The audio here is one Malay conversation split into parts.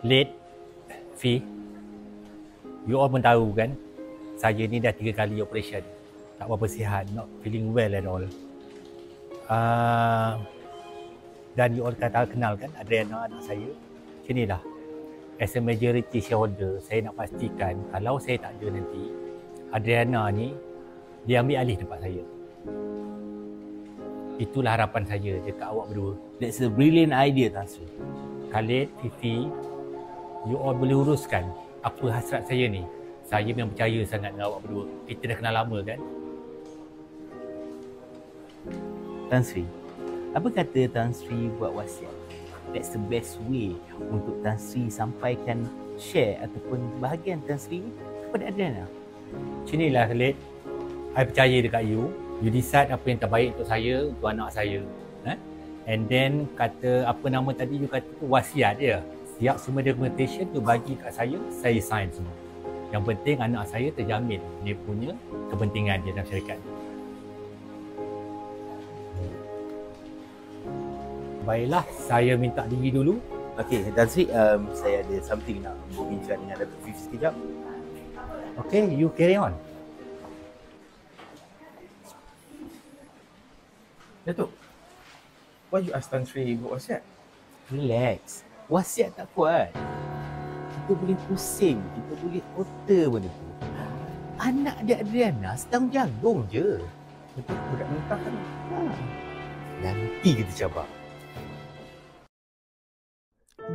Late, Fi, you all pun tahu kan, saya ni dah 3 kali operation. Tak berapa sihat, not feeling well at all. Dan you all kenal kan Adriana, anak saya. Macam inilah. As a majority shareholder, saya nak pastikan kalau saya tak ada nanti, Adriana ni, dia ambil alih tempat saya. Itulah harapan saya dekat awak berdua. That's a brilliant idea, Tan Sri. Khalid, Fifi, you all boleh uruskan apa hasrat saya ni. Saya memang percaya sangat dengan awak berdua. Kita dah kenal lama kan? Tan Sri, apa kata Tan Sri buat wasiat? That's the best way untuk Tan Sri sampaikan share ataupun bahagian Tan Sri kepada Adriana. Macam inilah Khalid. I percaya dekat you. You decide apa yang terbaik untuk saya, untuk anak saya. And then kata apa nama tadi you kata tu wasiat dia. Siap semua documentation tu bagi kat saya sign semua. Yang penting anak saya terjamin dia punya kepentingan dia dalam syarikat. Baiklah, saya minta diri dulu. Okay, Tan Sri, saya ada something nak berbincang dengan Datuk Fif sekejap. Okay, you carry on. Datuk, why you ask Tan Sri buat wasiat? Relax. Wasiat tak kuat. Kita boleh pusing, kita boleh otter benda tu. Anak dia Adriana sedang jagung je. Betul, budak mentah kan? Nanti kita cabar.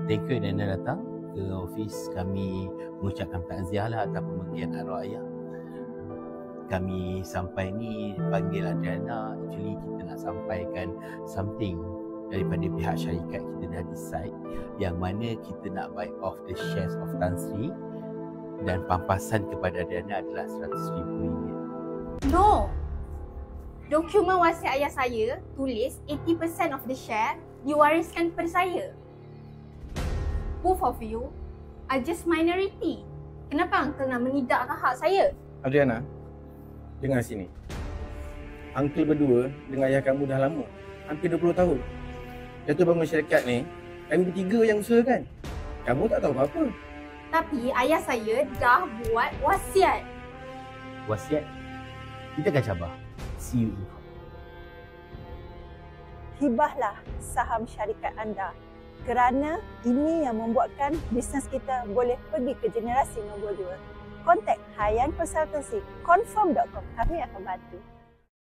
Thank you Adriana datang ke office kami mengucapkan takziah lah atas pemergian arwah ayah. Kami sampai ni panggil Adriana, actually kita nak sampaikan something daripada pihak syarikat. Kita dah decide yang mana kita nak buy off the shares of Tan Sri dan pampasan kepada Adriana adalah RM100,000. No! Dokumen wasiat ayah saya tulis 80% of the share diwariskan kepada saya. Both of you are just minority. Kenapa uncle nak menidakkan hak saya? Adriana, dengar sini. Uncle berdua dengan ayah kamu dah lama. Hampir 20 tahun. Jatuh bangun syarikat ni, kami bertiga yang usahakan. Kamu tak tahu apa-apa. Tapi ayah saya dah buat wasiat. Wasiat? Kita akan cabar. See you in court. Hibahlah saham syarikat anda kerana ini yang membuatkan bisnes kita boleh pergi ke generasi nombor 2. Kontak Hayan Consultancy, confirm.com. Kami akan bantu.